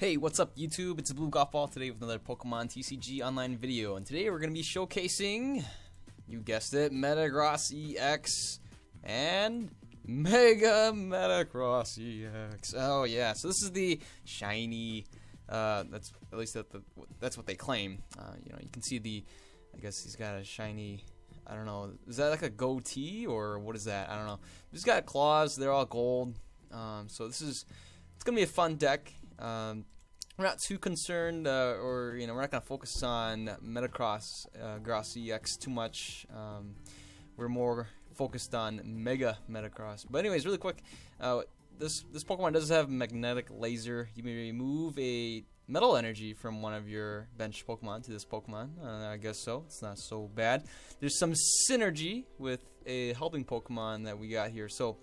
Hey, what's up YouTube? It's abluegolfball today with another Pokemon TCG online video, and today we're going to be showcasing, you guessed it, Metagross EX and Mega Metagross EX. Oh yeah, so this is the shiny, that's at least that's what they claim. You know, you can see I guess he's got a shiny, I don't know, is that like a goatee or what is that? I don't know. He's got claws, they're all gold. So it's going to be a fun deck. We're not too concerned, or you know, we're not going to focus on Metagross EX too much. We're more focused on Mega Metagross. But anyways, really quick, this Pokemon does have magnetic laser. You may remove a metal energy from one of your bench Pokemon to this Pokemon. I guess so. It's not so bad. There's some synergy with a helping Pokemon that we got here. So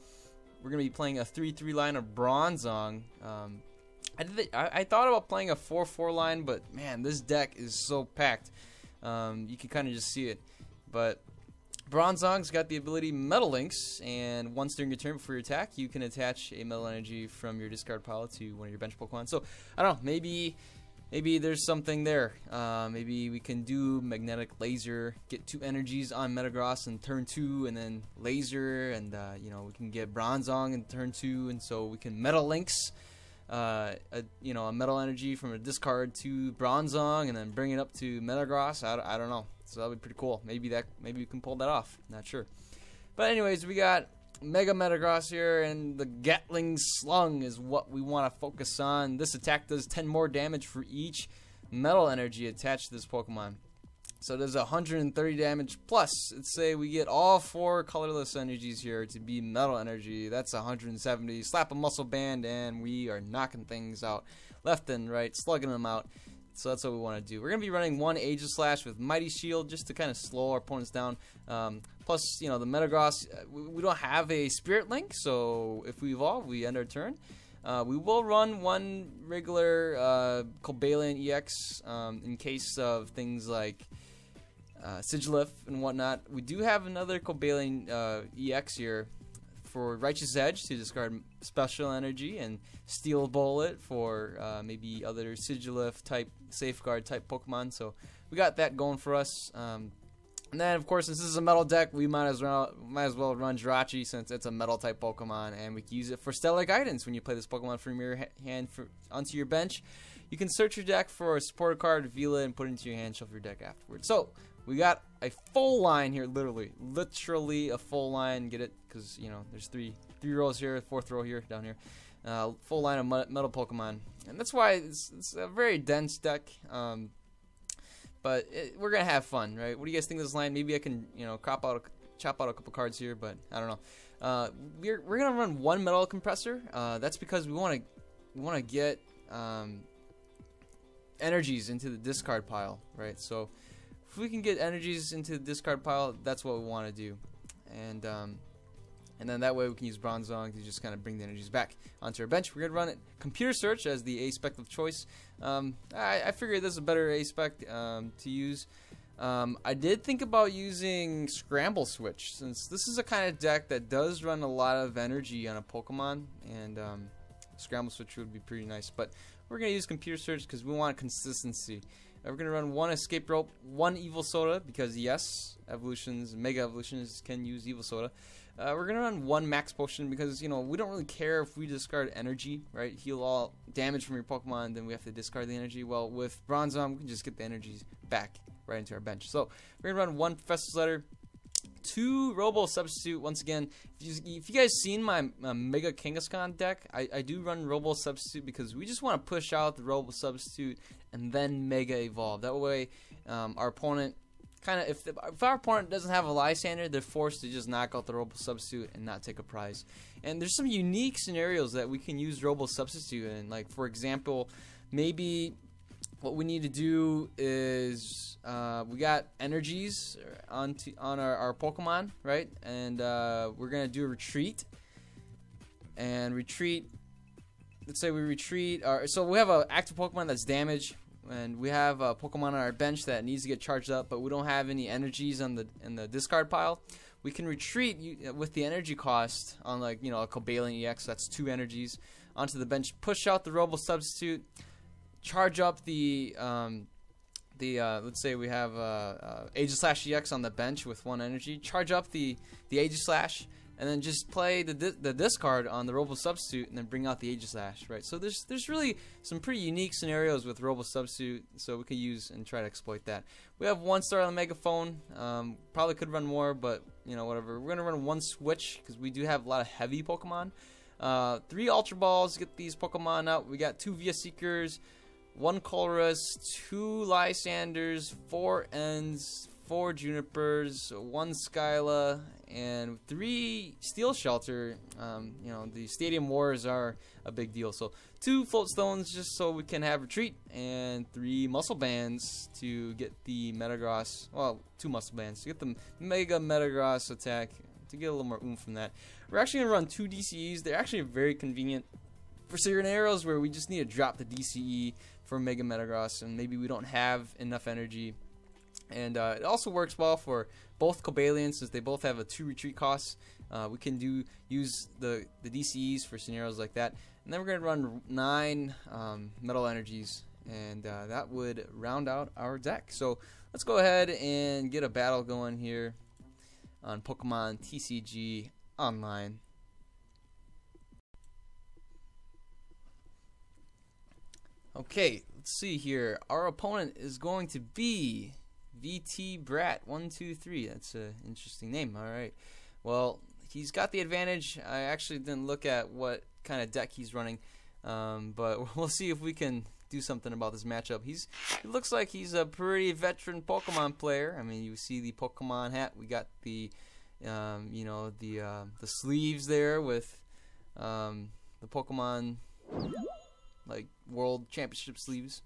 we're going to be playing a 3-3 line of Bronzong. I thought about playing a 4-4 line, but man, this deck is so packed. You can kind of just see it. But Bronzong's got the ability Metal Links, and once during your turn before your attack, you can attach a metal energy from your discard pile to one of your bench Pokemon. So I don't know, maybe there's something there. Maybe we can do magnetic laser, get 2 energies on Metagross in turn 2, and then laser, and you know, we can get Bronzong in turn 2, and so we can Metal Links. You know, a metal energy from a discard to Bronzong and then bring it up to Metagross. I don't know, so that'll be pretty cool. Maybe we can pull that off, not sure. But anyways, we got Mega Metagross here, and the Gatling Slung is what we want to focus on. This attack does 10 more damage for each metal energy attached to this Pokemon. So there's 130 damage, plus let's say we get all 4 colorless energies here to be metal energy. That's 170. Slap a muscle band and we are knocking things out left and right, slugging them out. So that's what we want to do. We're going to be running 1 Aegis Slash with Mighty Shield just to kind of slow our opponents down. Plus, you know, the Metagross, we don't have a Spirit Link, so if we evolve, we end our turn. We will run 1 regular Cobalion EX in case of things like Sigilyph and whatnot. We do have another Cobalion EX here for Righteous Edge to discard special energy, and Steel Bullet for maybe other Sigilyph type, Safeguard type Pokemon. So we got that going for us. And then of course, since this is a metal deck, we might as well run Jirachi since it's a metal type Pokemon, and we can use it for Stellar Guidance when you play this Pokemon from your hand onto your bench. You can search your deck for a supporter card, reveal it, and put it into your hand, shuffle your deck afterwards. So we got a full line here, literally a full line. Get it? Because you know, there's three rows here, 4th row here, down here. Full line of metal Pokemon, and that's why it's a very dense deck. But we're gonna have fun, right? What do you guys think of this line? Maybe I can, you know, chop out a couple cards here, but I don't know. We're gonna run 1 metal compressor. That's because we want to get energies into the discard pile, right? So if we can get energies into the discard pile, that's what we want to do, and then that way we can use Bronzong to just kind of bring the energies back onto our bench. We're gonna run it Computer Search as the A-Spec of choice. I figured this is a better A-Spec to use. I did think about using Scramble Switch, since this is a kind of deck that does run a lot of energy on a Pokemon, and Scramble Switch would be pretty nice. But we're going to use Computer Search because we want consistency. We're going to run 1 Escape Rope, 1 Evil Soda, because yes, Mega Evolutions can use Evil Soda. We're going to run 1 Max Potion because, you know, we don't really care if we discard energy, right? Heal all damage from your Pokemon, then we have to discard the energy. Well, with Bronzong, we can just get the energies back right into our bench. So we're going to run 1 Professor's Letter, 2 Robo Substitute. Once again, if you guys seen my Mega Kangaskhan deck, I do run Robo Substitute because we just want to push out the Robo Substitute and then Mega Evolve. That way, our opponent kind of, if our opponent doesn't have a Lysander, they're forced to just knock out the Robo Substitute and not take a prize. And there's some unique scenarios that we can use Robo Substitute in. Like for example, maybe what we need to do is we got energies on our Pokemon, right? And we're gonna do a retreat. And retreat. Let's say we retreat. So we have an active Pokemon that's damaged, and we have a Pokemon on our bench that needs to get charged up, but we don't have any energies in the discard pile. We can retreat with the energy cost on, like, you know, a Cobalion EX. That's 2 energies onto the bench. Push out the Robo Substitute. charge up the let's say we have Aegislash EX on the bench with 1 energy. Charge up the Aegislash, and then just play the discard on the Robo Substitute, and then bring out the Aegislash, right? So there's really some pretty unique scenarios with Robo Substitute, so we could use and try to exploit that. We have 1 star on the Megaphone. Probably could run more, but you know, whatever. We're gonna run 1 switch because we do have a lot of heavy Pokemon. 3 Ultra Balls, get these Pokemon out. We got 2 Via Seekers, 1 Colress, 2 Lysanders, 4 Ents, 4 Junipers, 1 Skyla, and 3 Steel Shelter. You know, the Stadium Wars are a big deal. So 2 Float Stones just so we can have Retreat, and 3 Muscle Bands to get the Metagross. Well, 2 Muscle Bands to get the Mega Metagross attack to get a little more oomph from that. We're actually going to run 2 DCEs. They're actually very convenient for scenarios where we just need to drop the DCE for Mega Metagross and maybe we don't have enough energy. And it also works well for both Cobalions since they both have a 2 retreat costs. We can use the DCEs for scenarios like that. And then we're going to run 9 Metal Energies, and that would round out our deck. So let's go ahead and get a battle going here on Pokemon TCG Online. Okay, let's see here. Our opponent is going to be VT Brat 123. That's an interesting name. All right. Well, he's got the advantage. I actually didn't look at what kind of deck he's running, but we'll see if we can do something about this matchup. It looks like he's a pretty veteran Pokemon player. I mean, you see the Pokemon hat. We got the you know, the sleeves there with the Pokemon like World Championship sleeves.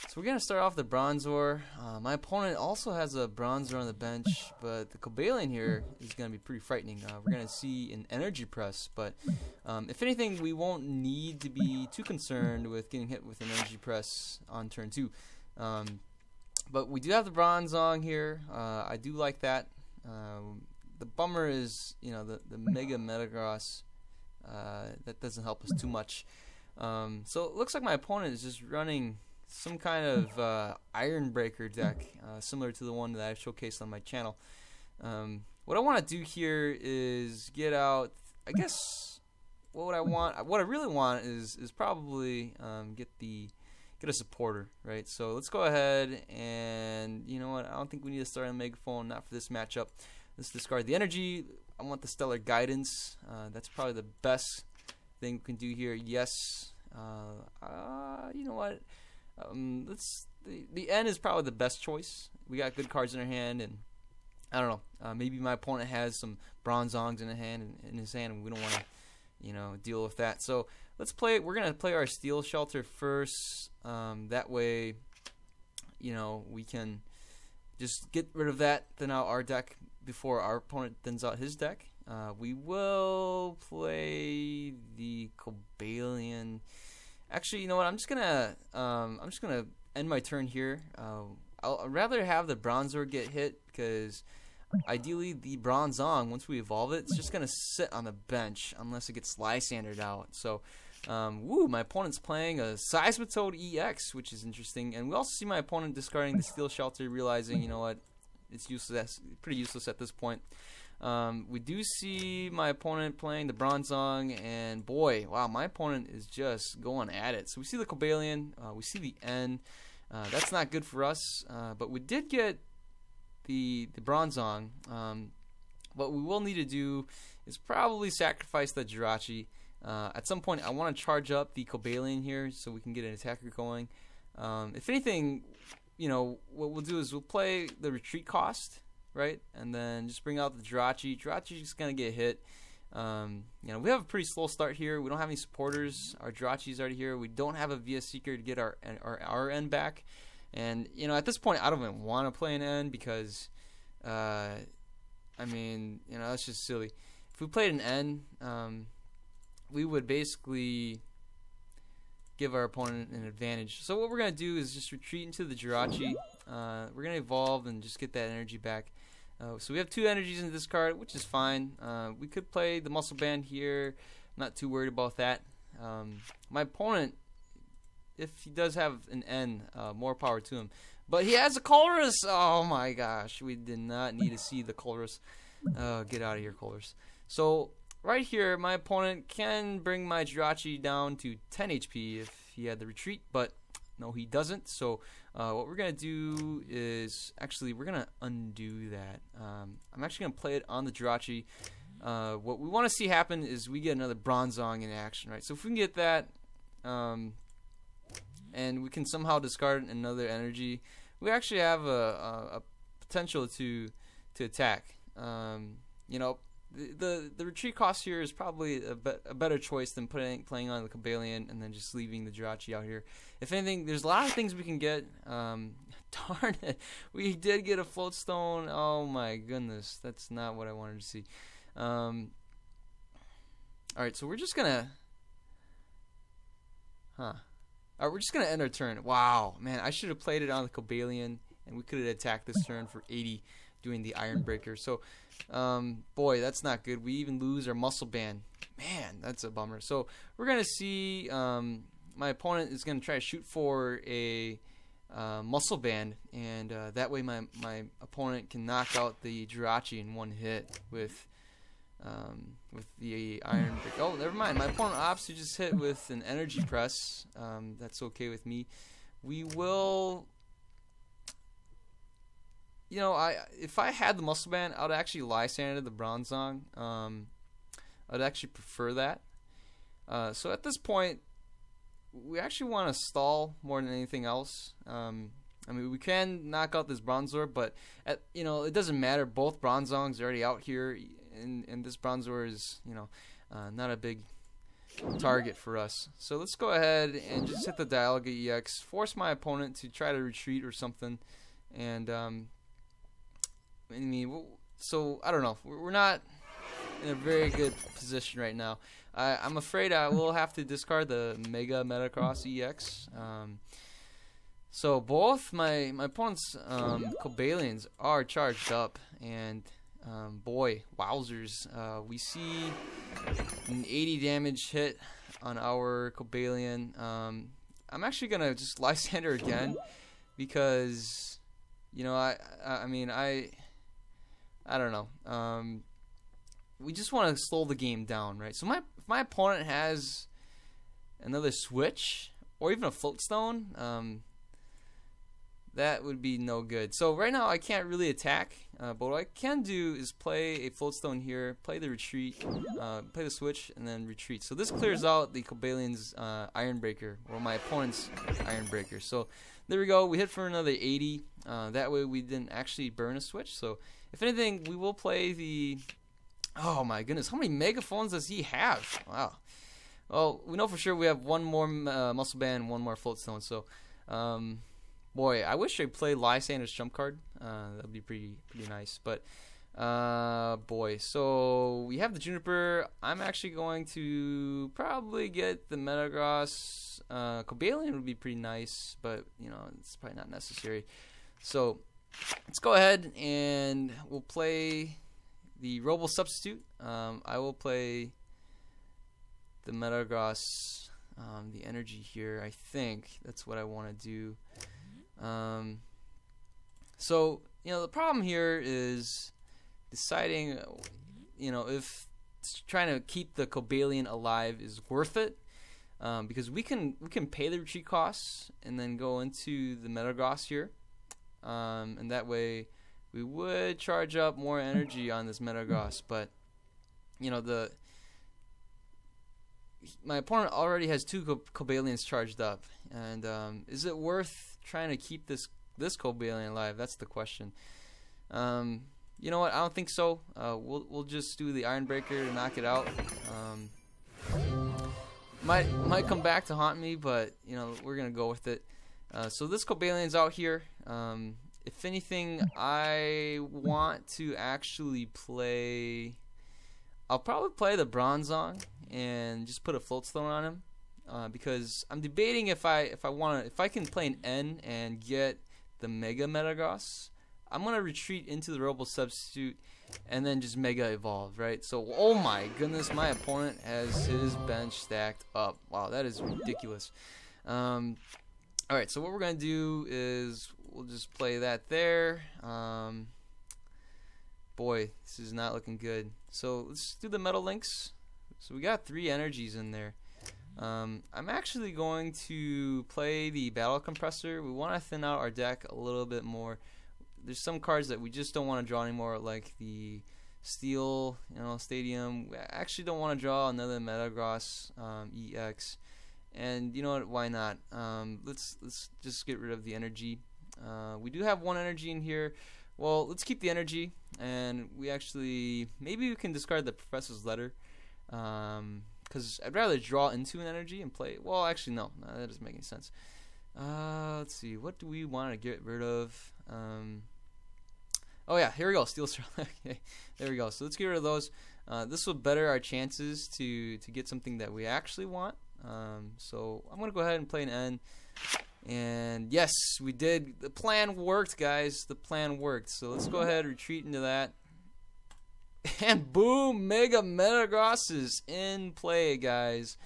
So we're gonna start off the Bronzor. My opponent also has a Bronzor on the bench, but the Cobalion here is gonna be pretty frightening. We're gonna see an Energy Press, but if anything, we won't need to be too concerned with getting hit with an Energy Press on turn 2. But we do have the Bronzong here. I do like that. The bummer is, you know, the Mega Metagross. That doesn't help us too much. So it looks like my opponent is just running some kind of Iron Breaker deck, similar to the one that I've showcased on my channel. What I want to do here is get out, I guess, what I really want is probably get a supporter, right? So let's go ahead and, you know what, I don't think we need to start on Megaphone, not for this matchup. Let's discard the energy. I want the Stellar Guidance. That's probably the best thing we can do here. Yes. You know what? The N is probably the best choice. We got good cards in our hand, and I don't know. Maybe my opponent has some Bronzongs in his hand, and we don't want to, you know, deal with that. So let's play. We're gonna play our Steel Shelter first. That way, you know, we can just get rid of that. Then out our deck before our opponent thins out his deck. We will play the Cobalion. Actually, you know what? I'm just gonna end my turn here. I'd rather have the Bronzor get hit because ideally the Bronzong, once we evolve it, it's just gonna sit on the bench unless it gets Lysandered out. So, my opponent's playing a Seismitoad EX, which is interesting, and we also see my opponent discarding the Steel Shelter, realizing, you know what, it's useless, pretty useless at this point. We do see my opponent playing the Bronzong, and boy, wow, my opponent is just going at it. So we see the Cobalion, we see the N. That's not good for us, but we did get the Bronzong. What we will need to do is probably sacrifice the Jirachi. At some point, I want to charge up the Cobalion here so we can get an attacker going. If anything, you know, what we'll do is we'll play the retreat cost, right? And then just bring out the Jirachi. Jirachi's going to get hit. You know, we have a pretty slow start here. We don't have any supporters. Our Jirachi's already here. We don't have a Via Seeker to get our N back. And, you know, at this point, I don't even want to play an N because, I mean, you know, that's just silly. If we played an N, we would basically give our opponent an advantage. So what we're going to do is just retreat into the Jirachi. We're going to evolve and just get that energy back. So we have 2 energies in this card, which is fine. We could play the Muscle Band here. I'm not too worried about that. My opponent if he does have an N, more power to him. But he has a Colress. Oh my gosh, we did not need to see the Colress. Get out of here, Colress. So right here, my opponent can bring my Jirachi down to 10 HP if he had the retreat, but no, he doesn't. So what we're gonna do is actually we're gonna undo that. I'm actually gonna play it on the Jirachi. What we want to see happen is we get another Bronzong in action, right? So if we can get that, and we can somehow discard another energy, we actually have a potential to attack. You know, the retreat cost here is probably a better choice than playing on the Cobalion and then just leaving the Jirachi out here. If anything, there's a lot of things we can get. Darn it, we did get a Float Stone. Oh my goodness, that's not what I wanted to see. Alright, so we're just gonna we're just gonna end our turn. Wow, man, I should have played it on the Cobalion and we could have attacked this turn for 80 doing the Iron Breaker. So boy, that's not good. We even lose our Muscle Band. Man, that's a bummer. So we're gonna see my opponent is gonna try to shoot for a Muscle Band, and that way my opponent can knock out the Jirachi in one hit with the Iron Breaker. Oh, never mind. My opponent opts to just hit with an Energy Press. That's okay with me. We will, you know, if I had the Muscle Band, I would actually Lysander the Bronzong. I'd actually prefer that. So at this point, we actually want to stall more than anything else. I mean, we can knock out this Bronzor, but you know, it doesn't matter. Both Bronzongs are already out here, and this Bronzor is, you know, not a big target for us. So let's go ahead and just hit the Dialga EX, force my opponent to try to retreat or something, and I mean, so I don't know. We're not in a very good position right now. I'm afraid I will have to discard the Mega Metagross EX. So both my opponent's Cobalions are charged up, and boy, wowzers, we see an 80 damage hit on our Cobalion. I'm actually gonna just Lysander again because, you know, I mean, I don't know. We just want to slow the game down, right? So if my opponent has another switch or even a Float Stone, that would be no good. So right now I can't really attack, but what I can do is play a Float Stone here, play the retreat, play the switch, and then retreat. So this clears out the Cobalion's Iron Breaker, or my opponent's Iron Breaker. So there we go. We hit for another 80. That way we didn't actually burn a switch. So if anything, we will play the... Oh my goodness, how many Megaphones does he have? Wow. Well, we know for sure we have one more Muscle Band and one more Float Stone. So, boy, I wish I played Lysander's Trump card. That would be pretty nice. But, boy, so we have the Juniper. I'm actually going to probably get the Metagross. Cobalion would be pretty nice, but, you know, it's probably not necessary. So, let's go ahead and we'll play the Robo Substitute. I will play the Metagross, the energy here. I think that's what I want to do. So, you know, the problem here is deciding, you know, if trying to keep the Cobalion alive is worth it, because we can pay the retreat costs and then go into the Metagross here, and that way we would charge up more energy on this Metagross. But, you know, my opponent already has two Cobalions charged up, and is it worth trying to keep this Cobalion alive? That's the question. You know what? I don't think so. We'll just do the Iron Breaker to knock it out. Might come back to haunt me, but you know, we're gonna go with it. So this Cobalion's out here. If anything, I want to actually play... I'll probably play the Bronzong and just put a Float Stone on him, because I'm debating if I can play an N and get the Mega Metagross. I'm gonna retreat into the Robo Substitute and then just Mega Evolve, right? So, oh my goodness, my opponent has his bench stacked up. Wow, that is ridiculous. Alright, so what we're going to do is we'll just play that there. Boy, this is not looking good. So let's do the metal links. So we got 3 energies in there. I'm actually going to play the battle compressor. We want to thin out our deck a little bit more. There's some cards that we just don't want to draw anymore, like the Steel, Stadium. We actually don't want to draw another Metagross EX. And you know what? Why not? Let's just get rid of the energy. We do have 1 energy in here. Well, let's keep the energy, and maybe we can discard the Professor's Letter, because I'd rather draw into an energy and play. Well, actually, no, that doesn't make any sense. Let's see, what do we want to get rid of? Oh yeah, here we go, Steel Starlight. Okay, there we go. So let's get rid of those. This will better our chances to get something that we actually want. So I'm gonna go ahead and play an N. And yes, we did. The plan worked, guys. The plan worked. So let's go ahead and retreat into that. And boom, Mega Metagross is in play, guys.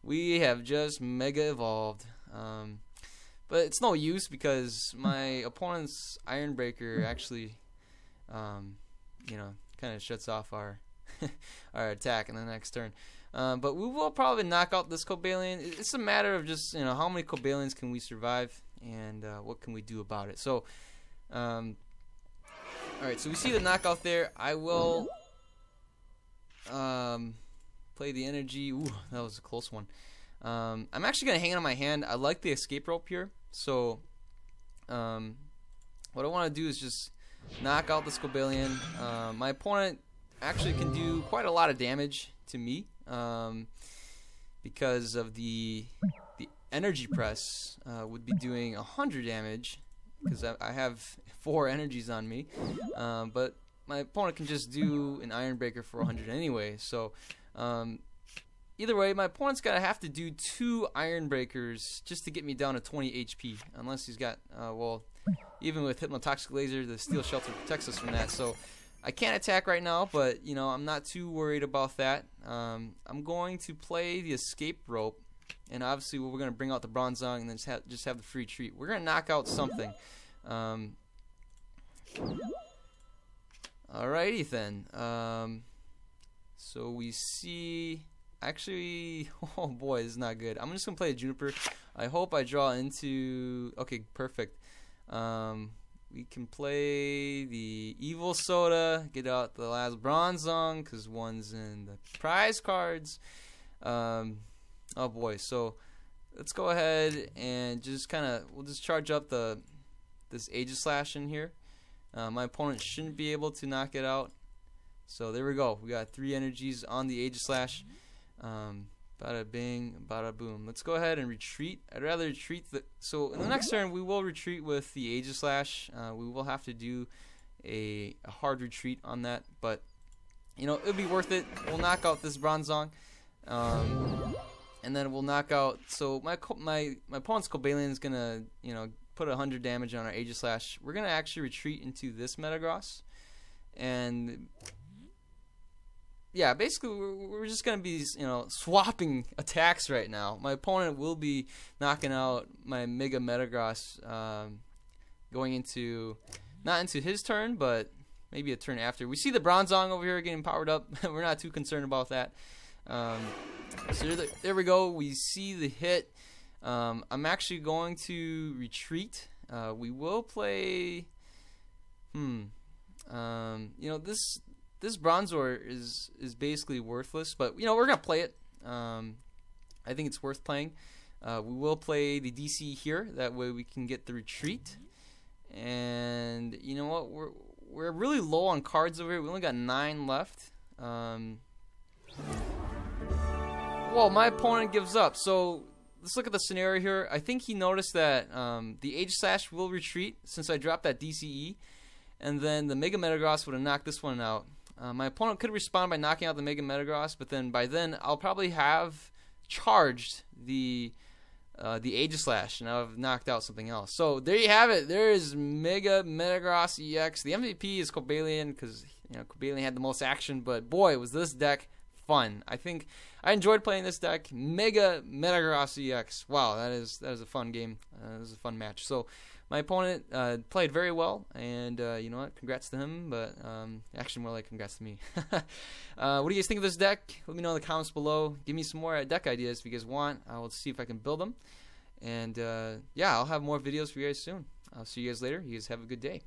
We have just Mega Evolved. But it's no use because my opponent's Iron Breaker actually, kind of shuts off our our attack in the next turn. But we will probably knock out this Cobalion. It's a matter of just, how many Cobalions can we survive, and what can we do about it. So, alright, so we see the knockout there. I will play the energy. Ooh, that was a close one. I'm actually going to hang it on my hand. I like the escape rope here. So, what I want to do is just knock out this Cobalion. My opponent actually can do quite a lot of damage to me. Because of the energy press would be doing 100 damage because I have 4 energies on me, but my opponent can just do an Iron Breaker for 100 anyway. So either way, my opponent's gonna have to do 2 Iron Breakers just to get me down to 20 HP, unless he's got well, even with Hypnotoxic Laser, the Steel Shelter protects us from that. So I can't attack right now, but I'm not too worried about that. I'm going to play the escape rope, and obviously we're going to bring out the Bronzong and then just have the free treat. We're going to knock out something. Alrighty then. So we see, actually, oh boy, this is not good. I'm just going to play a Juniper. I hope I draw into, okay, perfect. We can play the Evil Soda, get out the last Bronzong, because 1's in the prize cards. Oh boy, so let's go ahead and just we'll just charge up this Aegislash in here. My opponent shouldn't be able to knock it out. So there we go. We got 3 energies on the Aegislash. Bada bing, bada boom. Let's go ahead and retreat. I'd rather retreat so in the next turn we will retreat with the Aegislash. We will have to do a hard retreat on that, but it'll be worth it. We'll knock out this Bronzong, and then we'll knock out. So my opponent's Cobalion is gonna put 100 damage on our Aegislash. We're gonna actually retreat into this Metagross, and yeah, basically we're just gonna be swapping attacks right now. My opponent will be knocking out my Mega Metagross, going into not into his turn, but maybe a turn after. We see the Bronzong over here getting powered up. We're not too concerned about that. So there we go. We see the hit. I'm actually going to retreat. We will play. This Bronzor is basically worthless, but we're gonna play it. I think it's worth playing. We will play the DC here. That way we can get the retreat. And you know what? We're really low on cards over here. We only got 9 left. Well, my opponent gives up. So let's look at the scenario here. I think he noticed that the Aegislash will retreat since I dropped that DCE, and then the Mega Metagross would have knocked this one out. My opponent could respond by knocking out the Mega Metagross, but then by then I'll probably have charged the Aegislash, and I've knocked out something else. So there you have it. There is Mega Metagross EX. The MVP is Cobalion because Cobalion had the most action, but boy, was this deck fun. I think I enjoyed playing this deck. Mega Metagross EX. Wow, that is a fun game. It was a fun match. So my opponent played very well, and you know what? Congrats to him, but actually more like congrats to me. What do you guys think of this deck? Let me know in the comments below. Give me some more deck ideas if you guys want. I will see if I can build them. And yeah, I'll have more videos for you guys soon. I'll see you guys later. You guys have a good day.